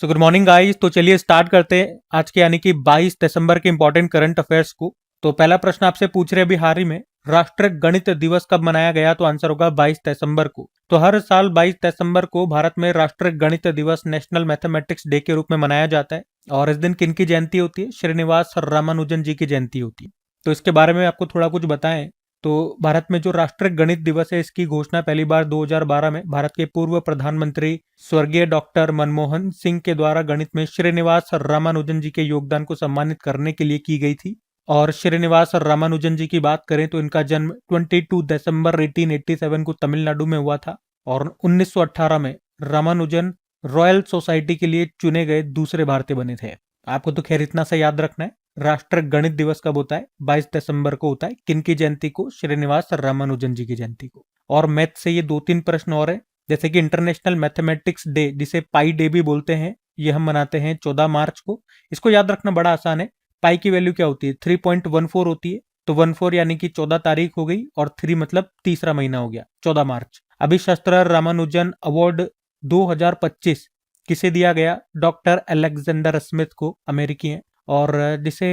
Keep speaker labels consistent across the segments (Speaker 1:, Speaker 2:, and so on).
Speaker 1: So good morning guys. तो चलिए start करते हैं आज के यानी कि 22 दिसंबर के इंपॉर्टेंट करंट अफेयर्स को। तो पहला प्रश्न आपसे पूछ रहे अभी हाल ही में राष्ट्रीय गणित दिवस कब मनाया गया, तो आंसर होगा 22 दिसंबर को। तो हर साल 22 दिसंबर को भारत में राष्ट्रीय गणित दिवस नेशनल मैथमेटिक्स डे के रूप में मनाया जाता है। और इस दिन किन की जयंती होती है? श्रीनिवास रामानुजन जी की जयंती होती है। तो इसके बारे में आपको थोड़ा कुछ बताएं तो भारत में जो राष्ट्रीय गणित दिवस है इसकी घोषणा पहली बार 2012 में भारत के पूर्व प्रधानमंत्री स्वर्गीय डॉक्टर मनमोहन सिंह के द्वारा गणित में श्रीनिवास रामानुजन जी के योगदान को सम्मानित करने के लिए की गई थी। और श्रीनिवास रामानुजन जी की बात करें तो इनका जन्म 22 दिसंबर 1887 को तमिलनाडु में हुआ था। और 1918 में रामानुजन रॉयल सोसाइटी के लिए चुने गए दूसरे भारतीय बने थे। आपको तो खैर इतना सा याद रखना है, राष्ट्रीय गणित दिवस कब होता है? 22 दिसंबर को होता है। किनकी जयंती को? श्रीनिवास रामानुजन जी की जयंती को। और मैथ से ये 2-3 प्रश्न और है, जैसे कि इंटरनेशनल मैथमेटिक्स डे जिसे पाई डे भी बोलते हैं, ये हम मनाते हैं 14 मार्च को। इसको याद रखना बड़ा आसान है। पाई की वैल्यू क्या होती है? 3.14 होती है। तो 14 यानी कि 14 तारीख हो गई और 3 मतलब तीसरा महीना हो गया, 14 मार्च। अभी शास्त्र रामानुजन अवार्ड 2025 किसे दिया गया? डॉक्टर अलेक्जेंडर स्मिथ को, अमेरिकी हैं। और जिसे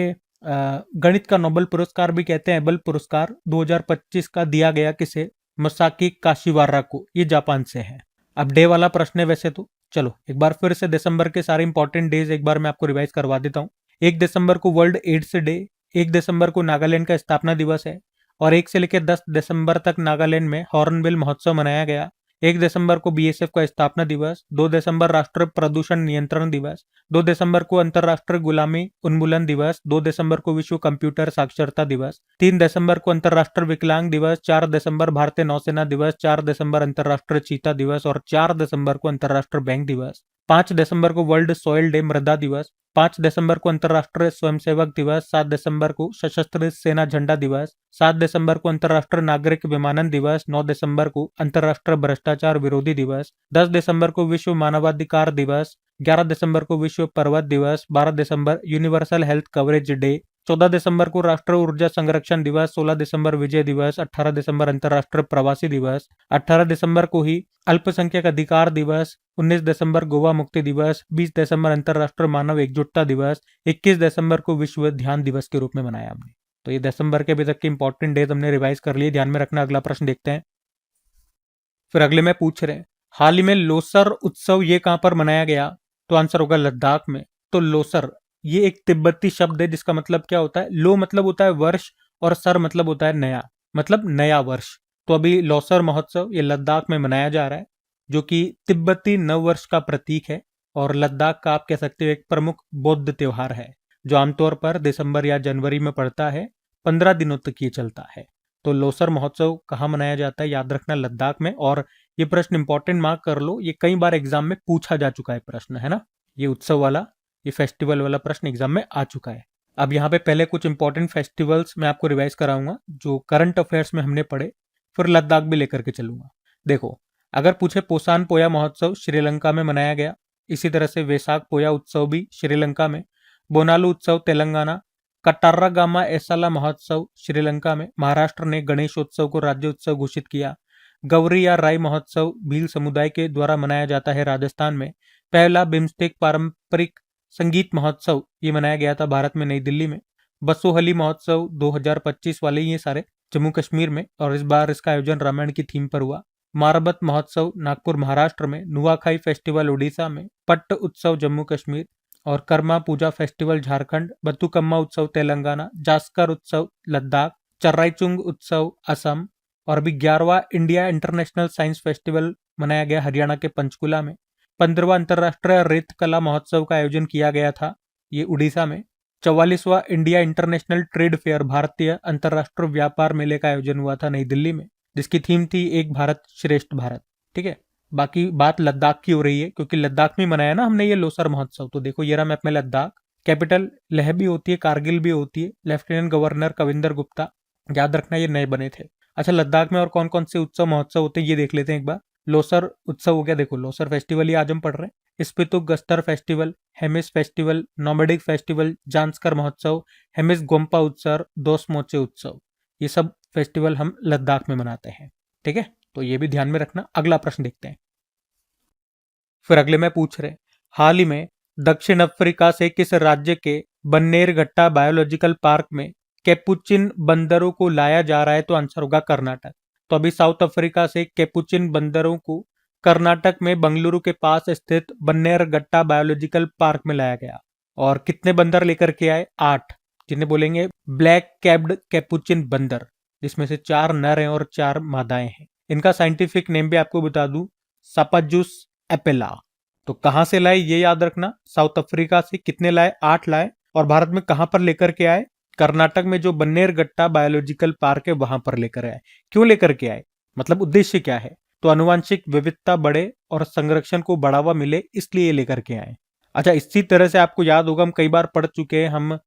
Speaker 1: गणित का नोबेल पुरस्कार भी कहते हैं, एबल पुरस्कार 2025 का दिया गया किसे? मसाकी काशिवारा को, ये जापान से है। अब डे वाला प्रश्न है वैसे तो। चलो एक बार फिर से दिसंबर के सारे इंपॉर्टेंट डेज एक बार मैं आपको रिवाइज करवा देता हूँ। 1 दिसंबर को वर्ल्ड एड्स डे, 1 दिसंबर को नागालैंड का स्थापना दिवस है। और 1 से लेकर 10 दिसंबर तक नागालैंड में हॉर्नबिल महोत्सव मनाया गया। 1 दिसंबर को बीएसएफ का स्थापना दिवस, 2 दिसंबर राष्ट्रीय प्रदूषण नियंत्रण दिवस, 2 दिसंबर को अंतर्राष्ट्रीय गुलामी उन्मूलन दिवस, 2 दिसंबर को विश्व कंप्यूटर साक्षरता दिवस, 3 दिसंबर को अंतर्राष्ट्रीय विकलांग दिवस, 4 दिसंबर भारतीय नौसेना दिवस, 4 दिसंबर अंतर्राष्ट्रीय चीता दिवस और 4 दिसंबर को अंतर्राष्ट्रीय बैंक दिवस, 5 दिसंबर को वर्ल्ड सॉइल डे मृदा दिवस, 5 दिसंबर को अंतर्राष्ट्रीय स्वयंसेवक दिवस, 7 दिसंबर को सशस्त्र सेना झंडा दिवस, 7 दिसंबर को अंतर्राष्ट्रीय नागरिक विमानन दिवस, 9 दिसंबर को अंतर्राष्ट्रीय भ्रष्टाचार विरोधी दिवस, 10 दिसंबर को विश्व मानवाधिकार दिवस, 11 दिसंबर को विश्व पर्वत दिवस, 12 दिसंबर यूनिवर्सल हेल्थ कवरेज डे, 14 दिसंबर को राष्ट्रीय ऊर्जा संरक्षण दिवस, 16 दिसंबर विजय दिवस, 18 दिसंबर अंतर्राष्ट्रीय प्रवासी दिवस, 18 दिसंबर को ही अल्पसंख्यक अधिकार दिवस, 19 दिसंबर गोवा मुक्ति दिवस, 20 दिसंबर अंतर्राष्ट्रीय मानव एकजुटता दिवस, 21 दिसंबर को विश्व ध्यान दिवस के रूप में मनाया हमने। तो ये दिसंबर के अभी तक के इंपॉर्टेंट डेज हमने रिवाइज कर लिए, ध्यान में रखना। अगला प्रश्न देखते हैं। फिर अगले में पूछ रहे हैं हाल ही में लोसर उत्सव ये कहां पर मनाया गया? तो आंसर होगा लद्दाख में। तो लोसर ये एक तिब्बती शब्द है जिसका मतलब क्या होता है? लो मतलब होता है वर्ष और सर मतलब होता है नया, मतलब नया वर्ष। तो अभी लोसर महोत्सव ये लद्दाख में मनाया जा रहा है, जो कि तिब्बती नव वर्ष का प्रतीक है। और लद्दाख का आप कह सकते हो एक प्रमुख बौद्ध त्योहार है, जो आमतौर पर दिसंबर या जनवरी में पड़ता है। 15 दिनों तक ये चलता है। तो लोसर महोत्सव कहाँ मनाया जाता है? याद रखना लद्दाख में। और ये प्रश्न इंपॉर्टेंट मार्क कर लो, ये कई बार एग्जाम में पूछा जा चुका है प्रश्न, है ना। ये उत्सव वाला, ये फेस्टिवल वाला प्रश्न एग्जाम में आ चुका है। अब यहाँ पे पहले कुछ इंपॉर्टेंट फेस्टिवल्स मैं आपको रिवाइज कराऊंगा जो करंट अफेयर्स में हमने पढ़े, फिर लद्दाख भी लेकर के चलूंगा। देखो, अगर पूछे पोसान पोया महोत्सव श्रीलंका में मनाया गया, इसी तरह से वैशाख पोया उत्सव भी श्रीलंका में, बोनालू उत्सव तेलंगाना, कट्टारागामा एसाला महोत्सव श्रीलंका में, महाराष्ट्र ने गणेशोत्सव को राज्य उत्सव घोषित किया, गौरी या राय महोत्सव भील समुदाय के द्वारा मनाया जाता है राजस्थान में, पहला बिम्स्टेक पारंपरिक संगीत महोत्सव ये मनाया गया था भारत में नई दिल्ली में, बसोहली महोत्सव 2025 वाले ये सारे जम्मू कश्मीर में, और इस बार इसका आयोजन रामायण की थीम पर हुआ, मारबत महोत्सव नागपुर महाराष्ट्र में, नुआखाई फेस्टिवल उड़ीसा में, पट्ट उत्सव जम्मू कश्मीर और कर्मा पूजा फेस्टिवल झारखंड, बतुकम्मा उत्सव तेलंगाना, जास्कर उत्सव लद्दाख, चर्राईचुंग उत्सव असम। और अभी 11वां इंडिया इंटरनेशनल साइंस फेस्टिवल मनाया गया हरियाणा के पंचकुला में, 15वां अंतर्राष्ट्रीय रेत कला महोत्सव का आयोजन किया गया था ये उड़ीसा में, 44वां इंडिया इंटरनेशनल ट्रेड फेयर भारतीय अंतर्राष्ट्रीय व्यापार मेले का आयोजन हुआ था नई दिल्ली में, जिसकी थीम थी एक भारत श्रेष्ठ भारत। ठीक है, बाकी बात लद्दाख की हो रही है क्योंकि लद्दाख में मनाया ना हमने ये लोसर महोत्सव। तो देखो ये रहा मैप में लद्दाख, कैपिटल लेह भी होती है, कारगिल भी होती है, लेफ्टिनेंट गवर्नर कविंदर गुप्ता, याद रखना ये नए बने थे। अच्छा, लद्दाख में और कौन कौन से उत्सव महोत्सव होते हैं ये देख लेते हैं एक बार। लोसर उत्सव हो गया, देखो लोसर फेस्टिवल ही आज हम पढ़ रहे हैं। Spituk Gustor festival, Hemis festival, nomadic festival, Zanskar महोत्सव, हेमिस गोम्पा उत्सव, दोसमोचे उत्सव, ये सब फेस्टिवल हम लद्दाख में मनाते हैं। ठीक है, तो ये भी ध्यान में रखना। अगला प्रश्न देखते हैं। फिर अगले में पूछ रहे हाल ही में दक्षिण अफ्रीका से किस राज्य के बन्नेरघट्टा बायोलॉजिकल पार्क में कैपुचिन बंदरों को लाया जा रहा है? तो आंसर होगा कर्नाटक। तो अभी साउथ अफ्रीका से कैपुचिन बंदरों को कर्नाटक में बंगलुरु के पास स्थित बन्नेरघट्टा बायोलॉजिकल पार्क में लाया गया। और कितने बंदर लेकर के आए? 8, जिन्हें बोलेंगे ब्लैक कैप्ड कैपुचिन बंदर, जिसमें से 4 नर हैं और 4 मादाएं हैं। इनका साइंटिफिक नेम भी आपको बता दूं, सापाजुस एपेला। तो कहां से लाए ये याद रखना, साउथ अफ्रीका से। कितने लाए? 8 लाए। और भारत में कहां पर लेकर के आए? कर्नाटक में जो बन्नेरघट्टा बायोलॉजिकल पार्क है वहां पर लेकर आए। क्यों लेकर के आए, मतलब उद्देश्य क्या है? तो आनुवांशिक विविधता बढ़े और संरक्षण को बढ़ावा मिले, इसलिए लेकर के आए। अच्छा, इसी तरह से आपको याद होगा, हम कई बार पढ़ चुके हैं, हम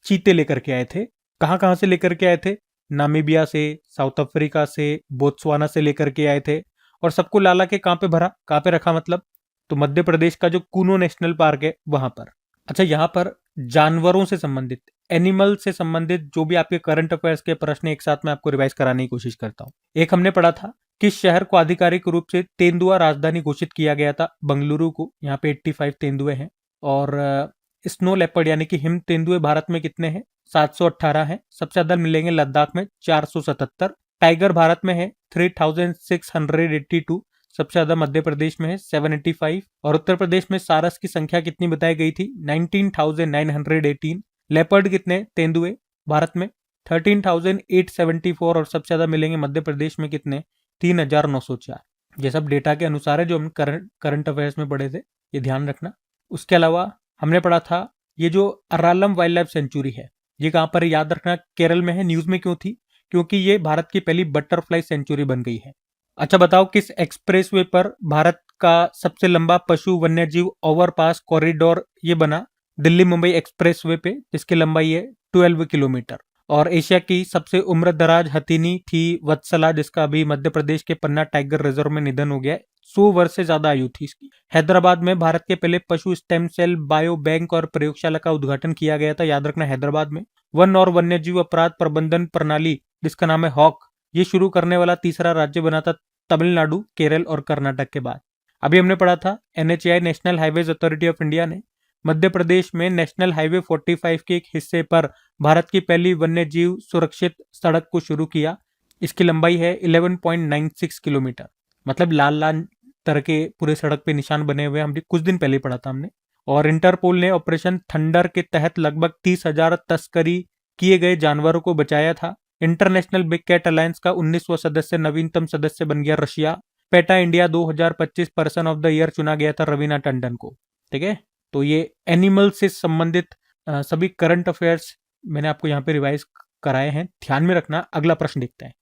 Speaker 1: चीते लेकर के आए थे। कहां कहां से लेकर के आए थे? नामीबिया से, साउथ अफ्रीका से, बोत्सवाना से लेकर के आए थे। और सबको लाला के कहां पे भरा, कहां पे रखा मतलब? तो मध्य प्रदेश का जो कूनो नेशनल पार्क है वहां पर। अच्छा, यहाँ पर जानवरों से संबंधित, एनिमल से संबंधित जो भी आपके करंट अफेयर्स के प्रश्न एक साथ में आपको रिवाइज कराने की कोशिश करता हूँ। एक हमने पढ़ा था, किस शहर को आधिकारिक रूप से तेंदुआ राजधानी घोषित किया गया था? बंगलुरु को। यहाँ पे 85 तेंदुए हैं। और स्नो लेपर्ड यानी कि हिम तेंदुए भारत में कितने हैं? 718 हैं। सबसे ज्यादा मिलेंगे लद्दाख में 477। टाइगर भारत में है 3682। सबसे ज्यादा मध्य प्रदेश में है 785। और उत्तर प्रदेश में सारस की संख्या कितनी बताई गई थी? 19,918। लेपर्ड कितने? तेंदुए भारत में 13,874। और सबसे ज्यादा मिलेंगे मध्य प्रदेश में कितने? 3,904। ये सब डेटा के अनुसार है जो हम करंट अफेयर्स में पढ़े थे, ये ध्यान रखना। उसके अलावा हमने पढ़ा था ये जो अरालम वाइल्ड लाइफ सेंचुरी है, ये कहां पर है? याद रखना, केरल में है। न्यूज में क्यों थी? क्योंकि ये भारत की पहली बटरफ्लाई सेंचुरी बन गई है। अच्छा बताओ, किस एक्सप्रेसवे पर भारत का सबसे लंबा पशु वन्यजीव ओवरपास कॉरिडोर ये बना? दिल्ली मुंबई एक्सप्रेसवे पे, जिसकी लंबाई है 12 किलोमीटर। और एशिया की सबसे उम्रदराज हथिनी थी वत्सला, जिसका अभी मध्य प्रदेश के पन्ना टाइगर रिजर्व में निधन हो गया है। 100 वर्ष से ज्यादा आयु थी इसकी। हैदराबाद में भारत के पहले पशु स्टेम सेल बायो बैंक और प्रयोगशाला का उद्घाटन किया गया था, याद रखना, हैदराबाद में। वन और वन्यजीव अपराध प्रबंधन प्रणाली, जिसका नाम है हॉक, ये शुरू करने वाला तीसरा राज्य बना था तमिलनाडु, केरल और कर्नाटक के बाद। अभी हमने पढ़ा था NHAI national highways authority of India ने मध्य प्रदेश में नेशनल हाईवे 45 के एक हिस्से पर भारत की पहली वन्यजीव सुरक्षित सड़क को शुरू किया। इसकी लंबाई है 11.96 किलोमीटर। मतलब लाल लाल तरह के पूरे सड़क पे निशान बने हुए, हम कुछ दिन पहले पढ़ा था हमने। और इंटरपोल ने ऑपरेशन थंडर के तहत लगभग 30,000 तस्करी किए गए जानवरों को बचाया था। इंटरनेशनल बिग कैट अलायंस का 19वां सदस्य, नवीनतम सदस्य बन गया Russia. PETA India 2025 person of the year चुना गया था रवीना टंडन को। ठीक है, तो ये एनिमल से संबंधित सभी करंट अफेयर्स मैंने आपको यहाँ पे रिवाइज कराए हैं, ध्यान में रखना। अगला प्रश्न देखते हैं।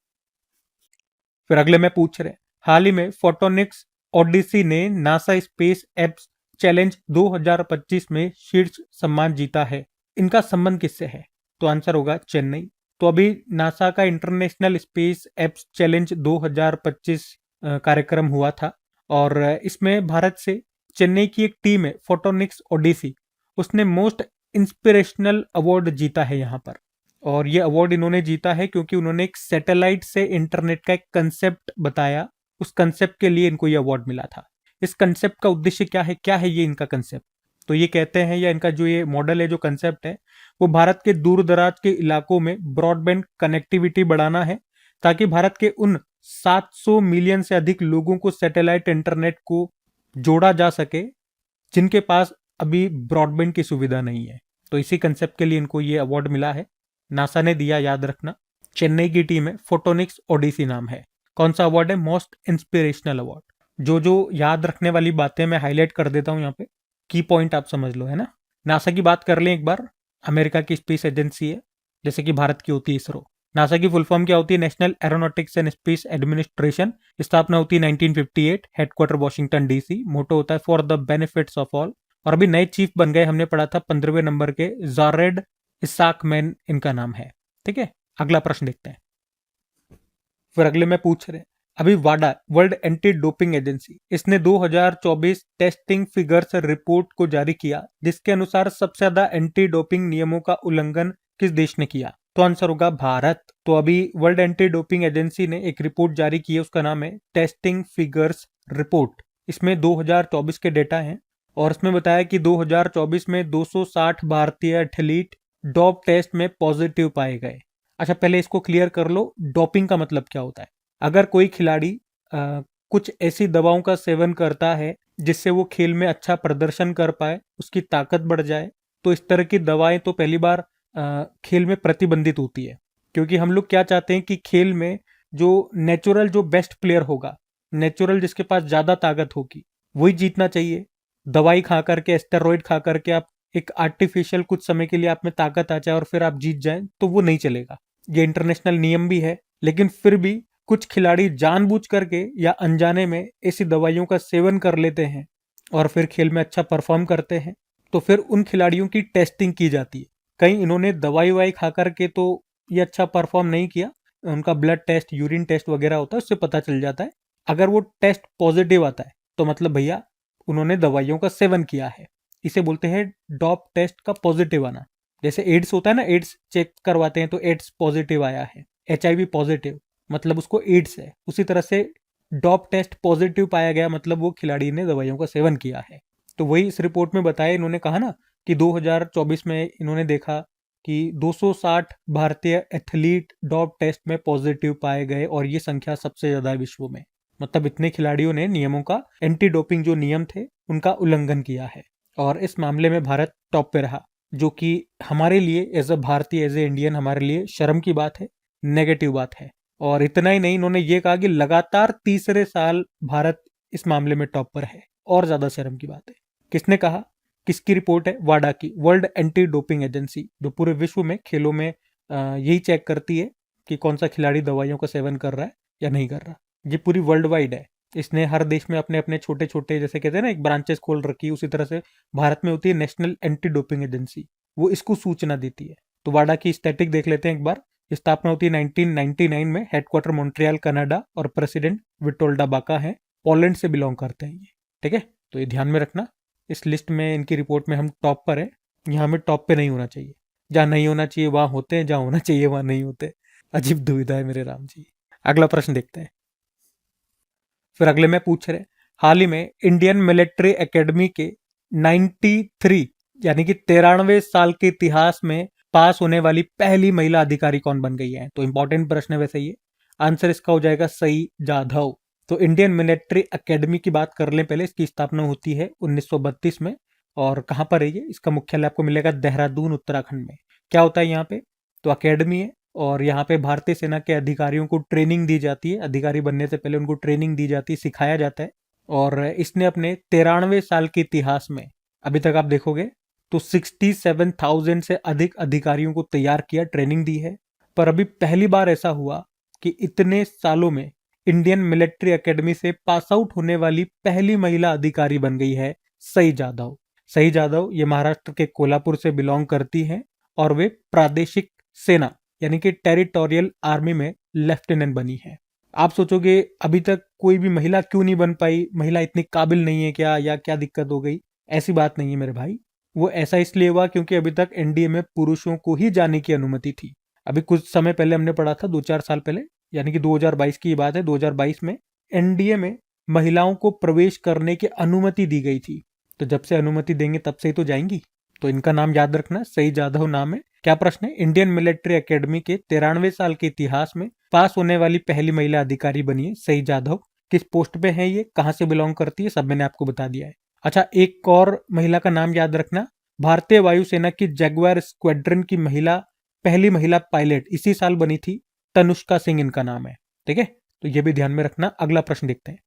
Speaker 1: फिर अगले में पूछ रहे, हाल ही में फोटोनिक्स ओडिसी ने नासा स्पेस एप्स चैलेंज 2025 में शीर्ष सम्मान जीता है। इनका संबंध किससे है? तो आंसर होगा चेन्नई। तो अभी नासा का इंटरनेशनल स्पेस एप्स चैलेंज 2025 कार्यक्रम हुआ था और इसमें भारत से चेन्नई की एक टीम है फोटोनिक्स ओडिसी, उसने मोस्ट इंस्पिरेशनल अवार्ड जीता है यहाँ पर। और ये अवार्ड इन्होंने जीता है क्योंकि उन्होंने एक सैटेलाइट से इंटरनेट का एक कंसेप्ट बताया। उस कंसेप्ट के लिए इनको ये अवार्ड मिला था। इस कंसेप्ट का उद्देश्य क्या है ये इनका कंसेप्ट? तो ये कहते हैं, या इनका जो ये मॉडल है, जो कंसेप्ट है, वो भारत के दूर दराज के इलाकों में ब्रॉडबैंड कनेक्टिविटी बढ़ाना है, ताकि भारत के उन 700 मिलियन से अधिक लोगों को सैटेलाइट इंटरनेट को जोड़ा जा सके जिनके पास अभी ब्रॉडबैंड की सुविधा नहीं है। तो इसी कंसेप्ट के लिए इनको ये अवार्ड मिला है, नासा ने दिया, याद रखना। चेन्नई की टीम है, फोटोनिक्स ओडिसी नाम है। कौन सा अवार्ड है? Most inspirational award. जो याद रखने वाली बातें मैं हाईलाइट कर देता हूं यहाँ पे, की पॉइंट आप समझ लो, है ना। नासा की बात कर लें एक बार। अमेरिका की स्पेस एजेंसी है, जैसे कि भारत की होती है इसरो। नासा की फुल फॉर्म क्या होती है? National aeronautics and space administration. स्थापना होती है 1958, हेडक्वार्टर वॉशिंगटन DC। मोटो होता है for the benefits of all. और अभी नए चीफ बन गए, हमने पढ़ा था 15वें नंबर के, जारेड इसाक मैन इनका नाम है। ठीक है, अगला प्रश्न देखते हैं। फिर अगले में पूछ रहे, अभी वाडा, वर्ल्ड एंटी डोपिंग एजेंसी, इसने 2024 टेस्टिंग फिगर्स रिपोर्ट को जारी किया, जिसके अनुसार सबसे ज्यादा एंटी डोपिंग नियमों का उल्लंघन किस देश ने किया? तो आंसर होगा भारत। तो अभी वर्ल्ड एंटी डोपिंग एजेंसी ने एक रिपोर्ट जारी की है, उसका नाम है टेस्टिंग फिगर्स रिपोर्ट। इसमें 2024 के डेटा हैं और इसमें बताया कि 2024 में 260 भारतीय एथलीट डोप टेस्ट में पॉजिटिव पाए गए। अच्छा, पहले इसको क्लियर कर लो, डोपिंग का मतलब क्या होता है। अगर कोई खिलाड़ी कुछ ऐसी दवाओं का सेवन करता है जिससे वो खेल में अच्छा प्रदर्शन कर पाए, उसकी ताकत बढ़ जाए, तो इस तरह की दवाएं तो पहली बार खेल में प्रतिबंधित होती है। क्योंकि हम लोग क्या चाहते हैं कि खेल में जो नेचुरल, जो बेस्ट प्लेयर होगा, नेचुरल जिसके पास ज्यादा ताकत होगी, वही जीतना चाहिए। दवाई खा करके, स्टेरॉइड खा करके आप एक आर्टिफिशियल कुछ समय के लिए आप में ताकत आ जाए और फिर आप जीत जाएं, तो वो नहीं चलेगा। ये इंटरनेशनल नियम भी है, लेकिन फिर भी कुछ खिलाड़ी जानबूझ करके या अनजाने में ऐसी दवाइयों का सेवन कर लेते हैं और फिर खेल में अच्छा परफॉर्म करते हैं। तो फिर उन खिलाड़ियों की टेस्टिंग की जाती है। कहीं इन्होंने दवाई वाई खा करके तो ये अच्छा परफॉर्म नहीं किया, उनका ब्लड टेस्ट, यूरिन टेस्ट वगैरह होता है, उससे पता चल जाता है। अगर वो टेस्ट पॉजिटिव आता है तो मतलब भैया उन्होंने दवाइयों का सेवन किया है। इसे बोलते हैं डॉप टेस्ट का पॉजिटिव आना। जैसे एड्स होता है ना, एड्स चेक करवाते हैं तो एड्स पॉजिटिव आया है, HIV पॉजिटिव, मतलब उसको एड्स है। उसी तरह से डॉप टेस्ट पॉजिटिव पाया गया, मतलब वो खिलाड़ी ने दवाइयों का सेवन किया है। तो वही इस रिपोर्ट में बताया, इन्होंने कहा ना कि 2024 में इन्होंने देखा कि 260 भारतीय एथलीट डॉप टेस्ट में पॉजिटिव पाए गए और ये संख्या सबसे ज्यादा है विश्व में। मतलब इतने खिलाड़ियों ने नियमों का, एंटी डोपिंग जो नियम थे उनका उल्लंघन किया है। और इस मामले में भारत टॉप पे रहा, जो कि हमारे लिए एज अ भारतीय, एज ए इंडियन, हमारे लिए शर्म की बात है, नेगेटिव बात है। और इतना ही नहीं, इन्होंने ये कहा कि लगातार तीसरे साल भारत इस मामले में टॉप पर है, और ज्यादा शर्म की बात है। किसने कहा, किसकी रिपोर्ट है? वाडा की, वर्ल्ड एंटी डोपिंग एजेंसी, जो पूरे विश्व में खेलों में यही चेक करती है कि कौन सा खिलाड़ी दवाइयों का सेवन कर रहा है या नहीं कर रहा। ये पूरी वर्ल्ड वाइड है। इसने हर देश में अपने अपने छोटे छोटे, जैसे कहते हैं ना, एक ब्रांचेस खोल रखी है। उसी तरह से भारत में होती है नेशनल एंटी डोपिंग एजेंसी, वो इसको सूचना देती है। तो वाडा की स्टैटिक देख लेते हैं एक बार। स्थापना होती है 1999 में, हेडक्वार्टर मॉन्ट्रियल कनाडा, और प्रेसिडेंट विटोल्डा बाका है, पोलैंड से बिलोंग करते हैं ये। ठीक है, तो ये ध्यान में रखना। इस लिस्ट में, इनकी रिपोर्ट में हम टॉप पर है। यहाँ हमें टॉप पे नहीं होना चाहिए। जहाँ नहीं होना चाहिए वहां होते हैं, जहाँ होना चाहिए वहां नहीं होते। अजीब दुविधा है मेरे राम जी। अगला प्रश्न देखते हैं। फिर अगले में पूछ रहे, हाल ही में इंडियन मिलिट्री एकेडमी के 93 यानी कि 93 साल के इतिहास में पास होने वाली पहली महिला अधिकारी कौन बन गई है? तो इंपॉर्टेंट प्रश्न है वैसे ये। आंसर इसका हो जाएगा सई जाधव। तो इंडियन मिलिट्री एकेडमी की बात कर लें पहले। इसकी स्थापना होती है 1932 में। और कहाँ पर है ये? इसका मुख्यालय आपको मिलेगा देहरादून, उत्तराखंड में। क्या होता है यहाँ पे? तो अकेडमी है, और यहाँ पे भारतीय सेना के अधिकारियों को ट्रेनिंग दी जाती है। अधिकारी बनने से पहले उनको ट्रेनिंग दी जाती है, सिखाया जाता है। और इसने अपने 93 साल के इतिहास में अभी तक आप देखोगे तो 67,000 से अधिक अधिकारियों को तैयार किया, ट्रेनिंग दी है। पर अभी पहली बार ऐसा हुआ कि इतने सालों में इंडियन मिलिट्री एकेडमी से पास आउट होने वाली पहली महिला अधिकारी बन गई है सई जाधव। सई जाधव ये महाराष्ट्र के कोल्हापुर से बिलोंग करती हैं, और वे प्रादेशिक सेना यानी कि टेरिटोरियल आर्मी में लेफ्टिनेंट बनी है। आप सोचोगे अभी तक कोई भी महिला क्यों नहीं बन पाई, महिला इतनी काबिल नहीं है क्या, या क्या दिक्कत हो गई? ऐसी बात नहीं है मेरे भाई। वो ऐसा इसलिए हुआ क्योंकि अभी तक एनडीए में पुरुषों को ही जाने की अनुमति थी। अभी कुछ समय पहले हमने पढ़ा था, 2-4 साल पहले, यानी कि 2022 की बात है, 2022 में एनडीए में महिलाओं को प्रवेश करने की अनुमति दी गई थी। तो जब से अनुमति देंगे तब से ही तो जाएंगी। तो इनका नाम याद रखना, सई जाधव नाम है। क्या प्रश्न है? इंडियन मिलिट्री एकेडमी के 93 साल के इतिहास में पास होने वाली पहली महिला अधिकारी बनी है सई जाधव। किस पोस्ट पे है ये, कहां से बिलोंग करती है, सब मैंने आपको बता दिया है। अच्छा, एक और महिला का नाम याद रखना। भारतीय वायुसेना की जगुआर स्क्वाड्रन की पहली महिला पायलट इसी साल बनी थी, तनुष्का सिंह इनका नाम है। ठीक है, तो ये भी ध्यान में रखना। अगला प्रश्न देखते हैं।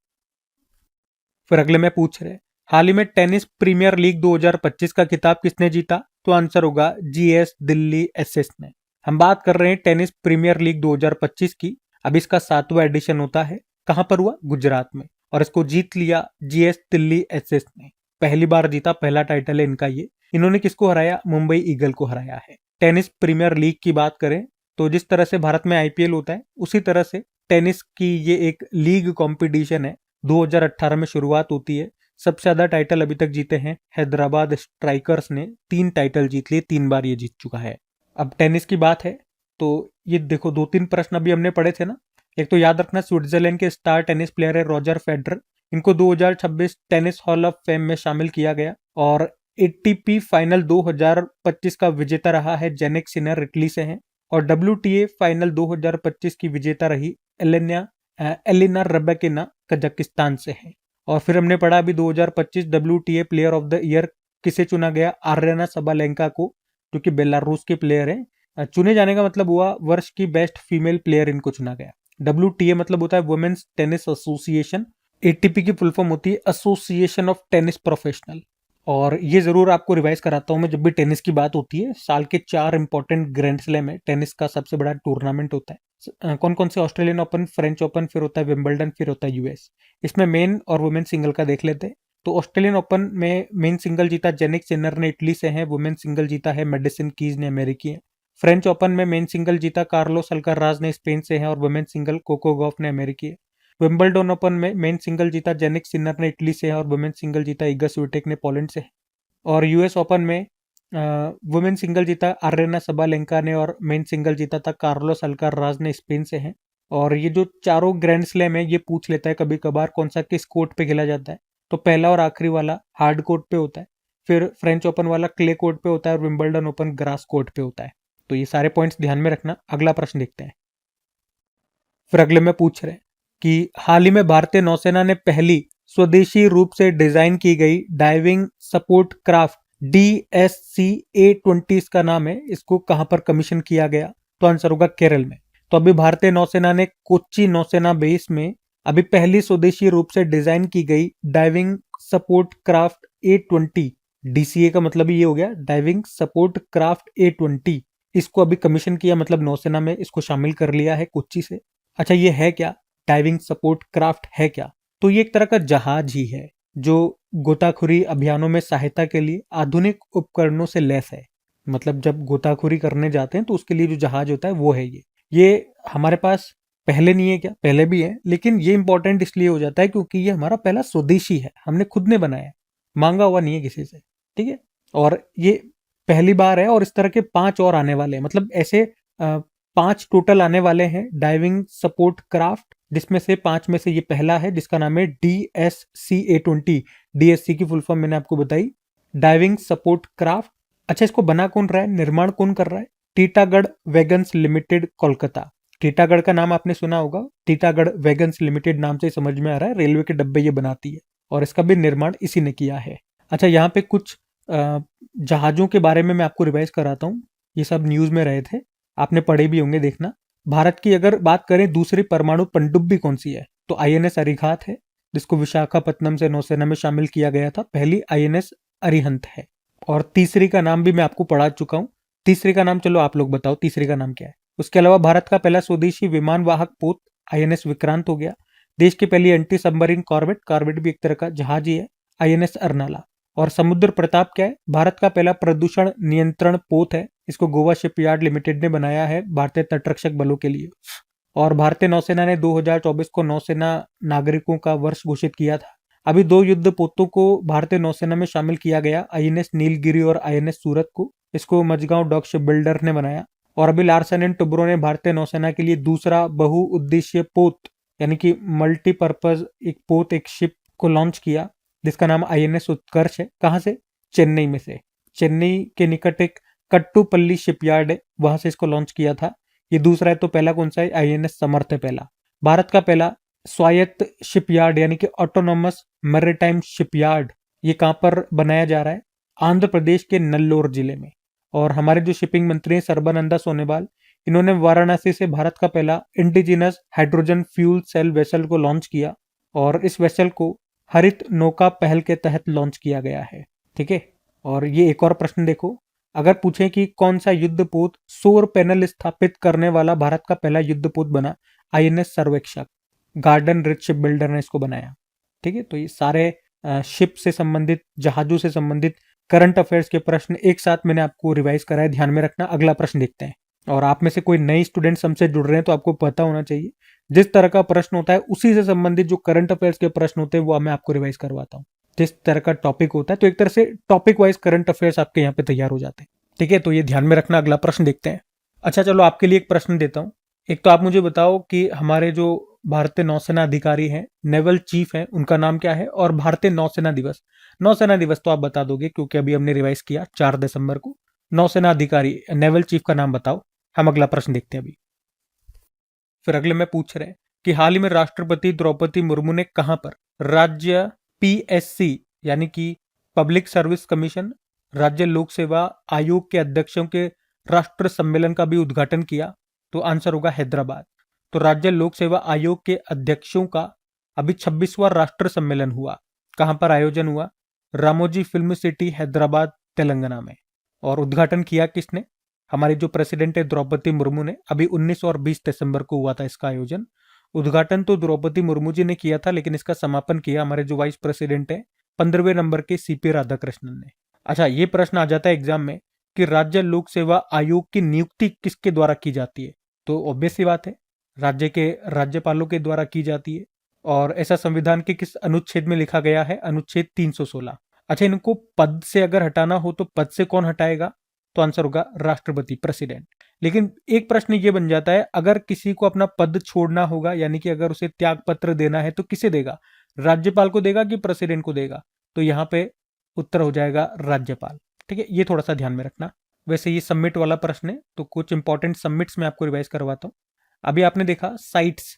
Speaker 1: फिर अगले में पूछ रहे, हाल ही में टेनिस प्रीमियर लीग 2025 का खिताब किसने जीता? तो आंसर होगा GS दिल्ली एसएस ने। हम बात कर रहे हैं टेनिस प्रीमियर लीग 2025 की। अब इसका 7वां एडिशन होता है। कहां पर हुआ? गुजरात में। और इसको जीत लिया GS दिल्ली एसएस ने। पहली बार जीता, पहला टाइटल है इनका ये। इन्होंने किसको हराया? मुंबई ईगल को हराया है। टेनिस प्रीमियर लीग की बात करें तो जिस तरह से भारत में IPL होता है, उसी तरह से टेनिस की ये एक लीग कंपटीशन है। 2018 में शुरुआत होती है। सबसे ज्यादा टाइटल अभी तक जीते हैं हैदराबाद स्ट्राइकर्स ने, 3 टाइटल जीत लिए, 3 बार ये जीत चुका है। अब टेनिस की बात है तो ये देखो, 2-3 प्रश्न अभी हमने पढ़े थे ना। एक तो याद रखना, स्विट्जरलैंड के स्टार टेनिस प्लेयर है रॉजर फेडरर। इनको 2026 टेनिस हॉल ऑफ फेम में शामिल किया गया। और एटीपी फाइनल 2025 का विजेता रहा है जेनिक सिनर, इटली से हैं। और डब्ल्यूटीए फाइनल 2025 की विजेता रही एलिना रबैकिना, कजाकिस्तान से है। और फिर हमने पढ़ा अभी 2025 WTA player of the year किसे चुना गया, आर्यना सबालेंका को, जो कि बेलारूस के प्लेयर हैं। चुने जाने का मतलब हुआ वर्ष की बेस्ट फीमेल प्लेयर इनको चुना गया। डब्ल्यूटीए मतलब होता है वुमेन्स टेनिस एसोसिएशन, एटीपी की फुल फॉर्म होती है एसोसिएशन ऑफ टेनिस प्रोफेशनल। और ये जरूर आपको रिवाइज कराता हूँ मैं, जब भी टेनिस की बात होती है, साल के 4 इंपॉर्टेंट ग्रैंड स्लैम है, टेनिस का सबसे बड़ा टूर्नामेंट होता है। कौन कौन से, ऑस्ट्रेलियन ओपन, फ्रेंच ओपन, फिर होता है विंबलडन, फिर होता है यूएस। इसमें मेन और वुमेन सिंगल का देख लेते हैं। तो ऑस्ट्रेलियन ओपन में मेन सिंगल जीता जेनिक सिनर ने, इटली से है। वुमेन सिंगल जीता है मेडिसन कीज ने, अमेरिकी है। फ्रेंच ओपन में मेन सिंगल जीता कार्लोस अल्काराज ने, स्पेन से है। और वुमेन सिंगल कोको गॉफ ने, अमेरिकी है। विंबलडन ओपन में मेन सिंगल जीता जेनिक सिनर ने, इटली से है। और वुमेन सिंगल जीता इगा स्विटेक ने, पोलैंड से है। और यूएस ओपन में वुमेन सिंगल जीता आर्यना सबालेंका ने, और मेन सिंगल जीता था कार्लोस अल्काराज ने, स्पेन से है। और ये जो चारों ग्रैंड स्लैम है, ये पूछ लेता है कभी कभार कौन सा किस कोर्ट पे खेला जाता है। तो पहला और आखिरी वाला हार्ड कोर्ट पे होता है, फिर फ्रेंच ओपन वाला क्ले कोर्ट पे होता है, और विंबलडन ओपन ग्रास कोर्ट पे होता है। तो ये सारे पॉइंट्स ध्यान में रखना। अगला प्रश्न देखते हैं। फिर अगले में पूछ रहे हैं कि हाल ही में भारतीय नौसेना ने पहली स्वदेशी रूप से डिजाइन की गई डाइविंग सपोर्ट क्राफ्ट DSC-A20 इसका नाम है, इसको कहां पर कमीशन किया गया? तो आंसर होगा केरल में। तो अभी भारतीय नौसेना ने कोच्चि नौसेना बेस में अभी पहली स्वदेशी रूप से डिजाइन की गई diving support craft A20, DCA का मतलब ये हो गया डाइविंग सपोर्ट क्राफ्ट A20, इसको अभी कमीशन किया, मतलब नौसेना में इसको शामिल कर लिया है कोच्चि से। अच्छा, ये है क्या? डाइविंग सपोर्ट क्राफ्ट है क्या? तो ये एक तरह का जहाज ही है जो गोताखोरी अभियानों में सहायता के लिए आधुनिक उपकरणों से लैस है। मतलब जब गोताखोरी करने जाते हैं तो उसके लिए जो जहाज होता है वो है ये हमारे पास पहले नहीं है क्या? पहले भी है, लेकिन ये इंपॉर्टेंट इसलिए हो जाता है क्योंकि ये हमारा पहला स्वदेशी है, हमने खुद ने बनाया, मांगा हुआ नहीं है किसी से। ठीक है, और ये पहली बार है, और इस तरह के 5 और आने वाले हैं। मतलब ऐसे 5 टोटल आने वाले हैं डाइविंग सपोर्ट क्राफ्ट, जिसमें से 5 में से ये पहला है जिसका नाम है DSC-A20। DSC की फुल फॉर्म मैंने आपको बताई, डाइविंग सपोर्ट क्राफ्ट। अच्छा, इसको बना कौन रहा है, निर्माण कौन कर रहा है? Titagarh wagons limited, Kolkata. टीटागढ़ का नाम आपने सुना होगा, टीटागढ़ वैगन्स लिमिटेड नाम से समझ में आ रहा है, रेलवे के डब्बे ये बनाती है, और इसका भी निर्माण इसी ने किया है। अच्छा, यहाँ पे कुछ जहाजों के बारे में मैं आपको रिवाइज कराता हूँ, ये सब न्यूज में रहे थे, आपने पढ़े भी होंगे, देखना। भारत की अगर बात करें दूसरी परमाणु पनडुब्बी कौन सी है, तो INS अरिघात है, जिसको विशाखापत्तनम से नौसेना में शामिल किया गया था। पहली INS अरिहंत है। और तीसरी का नाम भी मैं आपको पढ़ा चुका हूं, तीसरी का नाम चलो आप लोग बताओ, तीसरी का नाम क्या है? उसके अलावा भारत का पहला स्वदेशी विमान वाहक पोत INS विक्रांत हो गया। देश की पहली एंटी सबमरीन कॉर्वेट, कॉर्वेट भी एक तरह का जहाज ही है, INS अर्नाला। और समुद्र प्रताप क्या है? भारत का पहला प्रदूषण नियंत्रण पोत है, इसको गोवा शिपयार्ड लिमिटेड ने बनाया है भारतीय तटरक्षक बलों के लिए। और भारतीय नौसेना ने 2024 को नौसेना नागरिकों का वर्ष घोषित किया था। अभी 2 युद्ध पोतों को भारतीय नौसेना में शामिल किया गया, INS नीलगिरी और INS सूरत को, इसको मजगांव डॉक शिप बिल्डर ने बनाया। और अभी लार्सन एंड टुब्रो ने भारतीय नौसेना के लिए दूसरा बहुउद्देशीय पोत, यानी कि मल्टीपर्पज एक पोत, एक शिप को लॉन्च किया, जिसका नाम INS उत्कर्ष है। कहां से? चेन्नई में से। चेन्नई के निकट एक कट्टुपल्ली शिपयार्ड है, वहां से इसको लॉन्च किया था। ये दूसरा है। तो पहला कौन सा है? INS समर्थ है पहला। भारत का पहला स्वायत्त शिपयार्ड यानी कि ऑटोनोमस मैरीटाइम शिपयार्ड, ये कहां पर बनाया जा रहा है? आंध्र प्रदेश के नल्लोर जिले में। और हमारे जो शिपिंग मंत्री हैं सर्बानंदा सोनोवाल, इन्होंने वाराणसी से भारत का पहला indigenous hydrogen fuel cell vessel को लॉन्च किया, और इस वेसल को हरित नौका पहल के तहत लॉन्च किया गया है। ठीक है, और ये एक और प्रश्न देखो, अगर पूछें कि कौन सा युद्धपोत सौर पैनल स्थापित करने वाला भारत का पहला युद्धपोत बना, INS Sarvekshak, Garden Reach ship builder ने इसको बनाया। ठीक है, तो ये सारे शिप से संबंधित, जहाजों से संबंधित करंट अफेयर्स के प्रश्न एक साथ मैंने आपको रिवाइज कराए, ध्यान में रखना। अगला प्रश्न देखते हैं। और आप में से कोई नए स्टूडेंट्स हमसे जुड़ रहे हैं तो आपको पता होना चाहिए, जिस तरह का प्रश्न होता है उसी से संबंधित जो करंट अफेयर्स के प्रश्न होते हैं वो मैं आपको रिवाइज करवाता हूँ। जिस तरह का टॉपिक होता है तो एक तरह से टॉपिक वाइज करंट अफेयर्स आपके यहाँ पे तैयार हो जाते हैं। ठीक है, तो ये ध्यान में रखना। अगला प्रश्न देखते हैं। अच्छा चलो, आपके लिए एक प्रश्न देता हूँ। एक तो आप मुझे बताओ कि हमारे जो भारतीय नौसेना अधिकारी हैं, नेवल चीफ हैं, उनका नाम क्या है? और भारतीय नौसेना दिवस, नौसेना दिवस तो आप बता दोगे क्योंकि अभी हमने रिवाइज किया 4 दिसंबर को। नौसेना अधिकारी नेवल चीफ का नाम बताओ। हम अगला प्रश्न देखते हैं अभी। फिर अगले में पूछ रहे हैं कि हाल ही में राष्ट्रपति द्रौपदी मुर्मू ने कहां पर राज्य पीएससी यानी कि पब्लिक सर्विस कमीशन, राज्य लोक सेवा आयोग के अध्यक्षों के राष्ट्र सम्मेलन का भी उद्घाटन किया? तो आंसर होगा हैदराबाद। तो राज्य लोक सेवा आयोग के अध्यक्षों का अभी 26वां राष्ट्र सम्मेलन हुआ। कहां पर आयोजन हुआ? रामोजी फिल्म सिटी, हैदराबाद, तेलंगाना में। और उद्घाटन किया किसने? हमारी जो प्रेसिडेंट है द्रौपदी मुर्मू ने। अभी 19 और 20 दिसंबर को हुआ था इसका आयोजन। उद्घाटन तो द्रौपदी मुर्मू जी ने किया था, लेकिन इसका समापन किया हमारे जो वाइस प्रेसिडेंट है 15वें नंबर के सीपी राधाकृष्णन ने। अच्छा, ये प्रश्न आ जाता है एग्जाम में कि राज्य लोक सेवा आयोग की नियुक्ति किसके द्वारा की जाती है? तो ऑब्वियस सी बात है, राज्य के राज्यपालों के द्वारा की जाती है। और ऐसा संविधान के किस अनुच्छेद में लिखा गया है? अनुच्छेद 316। अच्छा, इनको पद से अगर हटाना हो तो पद से कौन हटाएगा? तो आंसर होगा राष्ट्रपति, प्रेसिडेंट। लेकिन एक प्रश्न ये बन जाता है, अगर किसी को अपना पद छोड़ना होगा यानी कि अगर उसे त्याग पत्र देना है तो किसे देगा? राज्यपाल को देगा कि प्रेसिडेंट को देगा? तो यहां पे उत्तर हो जाएगा राज्यपाल। ठीक है, ये थोड़ा सा ध्यान में रखना। वैसे ये सबमिट वाला प्रश्न है, तो कुछ इंपॉर्टेंट सबमिट्स में आपको रिवाइज करवाता हूँ। अभी आपने देखा साइट्स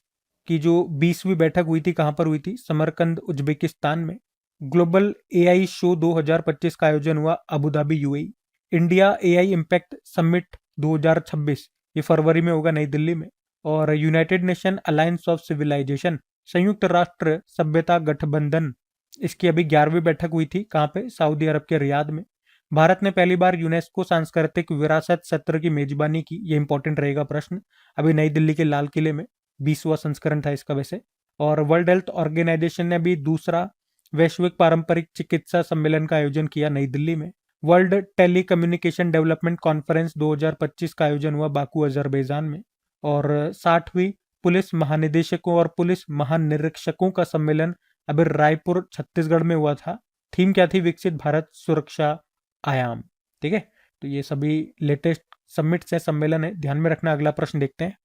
Speaker 1: की जो 20वीं बैठक हुई थी, कहां पर हुई थी? समरकंद, उज्बेकिस्तान में। ग्लोबल एआई शो 2025 का आयोजन हुआ Abu Dhabi, UAE. India AI impact summit 2026 ये फरवरी में होगा नई दिल्ली में। और United Nation Alliance of Civilisation, संयुक्त राष्ट्र सभ्यता गठबंधन, इसकी अभी 11वीं बैठक हुई थी। कहाँ पे? सऊदी अरब के रियाद में। भारत ने पहली बार यूनेस्को सांस्कृतिक विरासत सत्र की मेजबानी की। ये इंपॉर्टेंट रहेगा प्रश्न। अभी नई दिल्ली के लाल किले में 20वां संस्करण था इसका वैसे। और वर्ल्ड हेल्थ ऑर्गेनाइजेशन ने भी दूसरा वैश्विक पारंपरिक चिकित्सा सम्मेलन का आयोजन किया नई दिल्ली में। वर्ल्ड टेलीकम्युनिकेशन डेवलपमेंट कॉन्फ्रेंस 2025 का आयोजन हुआ बाकू, अजरबैजान में। और 60वीं पुलिस महानिदेशकों और पुलिस महानिरीक्षकों का सम्मेलन अभी रायपुर, छत्तीसगढ़ में हुआ था। थीम क्या थी? विकसित भारत सुरक्षा आयाम। ठीक है, तो ये सभी लेटेस्ट सबमिट्स है, सम्मेलन है, ध्यान में रखना। अगला प्रश्न देखते हैं।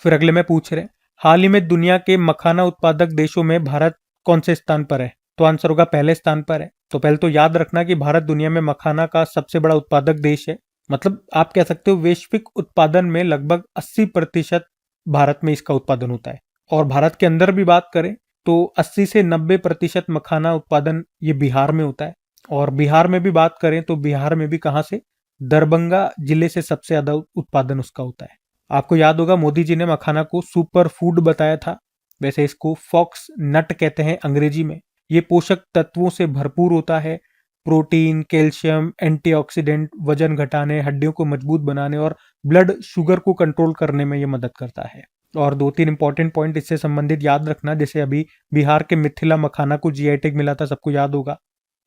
Speaker 1: फिर अगले में पूछ रहे हैं, हाल ही में दुनिया के मखाना उत्पादक देशों में भारत कौन से स्थान पर है? तो आंसर होगा पहले स्थान पर है। तो पहले तो याद रखना कि भारत दुनिया में मखाना का सबसे बड़ा उत्पादक देश है। मतलब आप कह सकते हो वैश्विक उत्पादन में लगभग 80% भारत में इसका उत्पादन होता है। और भारत के अंदर भी बात करें तो 80 से 90% मखाना उत्पादन ये बिहार में होता है। और बिहार में भी बात करें तो बिहार में भी कहां से? दरभंगा जिले से सबसे ज्यादा उत्पादन उसका होता है। आपको याद होगा मोदी जी ने मखाना को सुपर फूड बताया था। वैसे इसको फॉक्स नट कहते हैं अंग्रेजी में। ये पोषक तत्वों से भरपूर होता है। प्रोटीन, कैल्शियम, एंटीऑक्सीडेंट, वजन घटाने, हड्डियों को मजबूत बनाने और ब्लड शुगर को कंट्रोल करने में ये मदद करता है। और 2-3 इंपॉर्टेंट पॉइंट इससे संबंधित याद रखना, जैसे अभी बिहार के मिथिला मखाना को जीआई टैग मिला था, सबको याद होगा।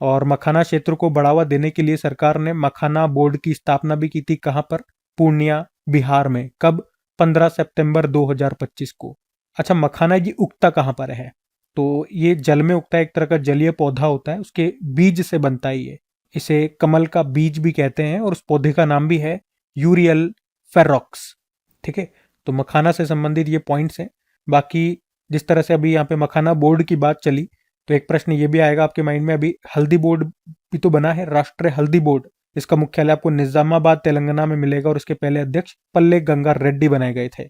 Speaker 1: और मखाना क्षेत्र को बढ़ावा देने के लिए सरकार ने मखाना बोर्ड की स्थापना भी की थी। कहां पर? पूर्णिया, बिहार में। कब? 15 सितंबर 2025 को। अच्छा, मखाना की उगता कहां पर है? तो ये जल में उगता है, एक तरह का जलीय पौधा होता है, उसके बीज से बनता है ये। इसे कमल का बीज भी कहते हैं और उस पौधे का नाम भी है यूरियल फेरोक्स। ठीक है, तो मखाना से संबंधित ये पॉइंट्स हैं। बाकी जिस तरह से अभी यहाँ पे मखाना बोर्ड की बात चली, तो एक प्रश्न ये भी आएगा आपके माइंड में, अभी हल्दी बोर्ड भी तो बना है, राष्ट्रीय हल्दी बोर्ड। इसका मुख्यालय आपको निजामाबाद, तेलंगाना में मिलेगा और इसके पहले अध्यक्ष पल्ले गंगा रेड्डी बनाए गए थे।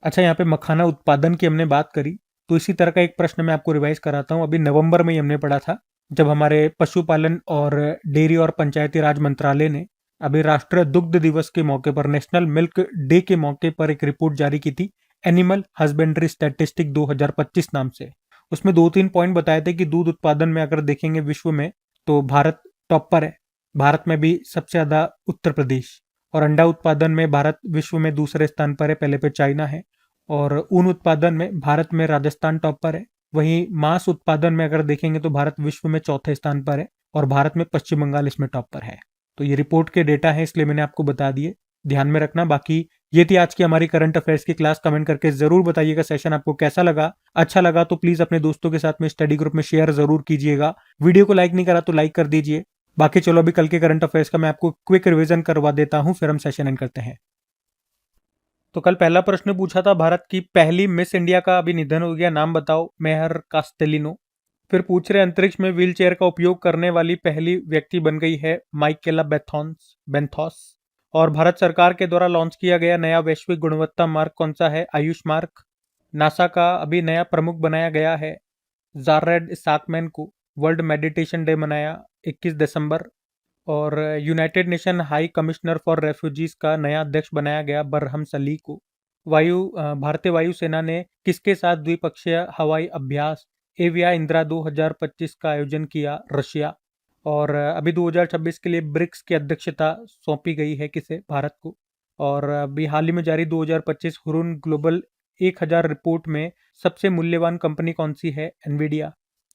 Speaker 1: अच्छा, यहाँ पे मखाना उत्पादन की हमने बात करी, तो इसी तरह का एक प्रश्न मैं आपको रिवाइज कराता हूँ। अभी नवंबर में ही हमने पढ़ा था, जब हमारे पशुपालन और डेयरी और पंचायती राज मंत्रालय ने अभी राष्ट्रीय दुग्ध दिवस के मौके पर, नेशनल मिल्क डे के मौके पर एक रिपोर्ट जारी की थी, एनिमल हस्बेंड्री स्टैटिस्टिक 2025 नाम से। उसमें 2-3 पॉइंट बताए थे कि दूध उत्पादन में अगर देखेंगे विश्व में तो भारत टॉप पर है। भारत में भी सबसे ज्यादा उत्तर प्रदेश। और अंडा उत्पादन में भारत विश्व में दूसरे स्थान पर है, पहले पे चाइना है। और ऊन उत्पादन में भारत में राजस्थान टॉप पर है। वहीं मांस उत्पादन में अगर देखेंगे तो भारत विश्व में चौथे स्थान पर है और भारत में पश्चिम बंगाल इसमें टॉप पर है। तो ये रिपोर्ट के डेटा है, इसलिए मैंने आपको बता दिए, ध्यान में रखना। बाकी ये थी आज की हमारी करंट अफेयर्स की क्लास। कमेंट करके जरूर बताइएगा सेशन आपको कैसा लगा। अच्छा लगा तो प्लीज अपने दोस्तों के साथ में स्टडी ग्रुप में शेयर जरूर कीजिएगा। वीडियो को लाइक नहीं करा तो लाइक कर दीजिए। बाकी चलो अभी कल के करंट अफेयर्स का मैं आपको क्विक रिवीजन करवा देता हूं, फिर हम सेशन एंड करते हैं। तो कल पहला प्रश्न पूछा था भारत की पहली मिस इंडिया का अभी निधन हो गया, नाम बताओ, मेहर कास्टेलिनो। फिर पूछ रहे अंतरिक्ष में व्हील चेयर का उपयोग करने वाली पहली व्यक्ति बन गई है माइकेला बेंथॉस। और भारत सरकार के द्वारा लॉन्च किया गया नया वैश्विक गुणवत्ता मार्क कौन सा है? आयुष मार्क। नासा का अभी नया प्रमुख बनाया गया है जारेड साकमैन को। वर्ल्ड मेडिटेशन डे मनाया 21 दिसंबर। और United nation high commissioner for refugees का नया अध्यक्ष बनाया गया बरहम सली को। भारतीय वायुसेना ने किसके साथ द्विपक्षीय हवाई अभ्यास एविया इंदिरा 2025 का आयोजन किया? रशिया। और अभी 2026 के लिए ब्रिक्स की अध्यक्षता सौंपी गई है किसे? भारत को। और अभी हाल ही में जारी 2025 हुरुन ग्लोबल 1000 रिपोर्ट में सबसे मूल्यवान कंपनी कौन सी है? एनवीडिया।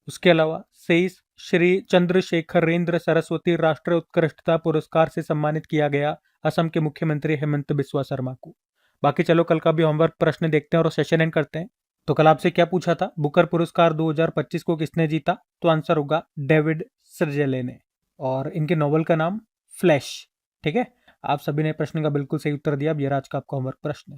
Speaker 1: उसके अलावा 23 श्री चंद्रशेखरेंद्र सरस्वती राष्ट्रीय उत्कृष्टता पुरस्कार से सम्मानित किया गया असम के मुख्यमंत्री हेमंत बिस्वा शर्मा को। बाकी चलो कल का भी होमवर्क प्रश्न देखते हैं और सेशन एंड करते हैं। तो कल आपसे क्या पूछा था? बुकर पुरस्कार 2025 को किसने जीता? तो आंसर होगा डेविड सर्जेले ने। और इनके नॉवल का नाम फ्लैश। ठीक है, आप सभी ने प्रश्न का बिल्कुल सही उत्तर दिया। अब ये आज का आपका होमवर्क प्रश्न।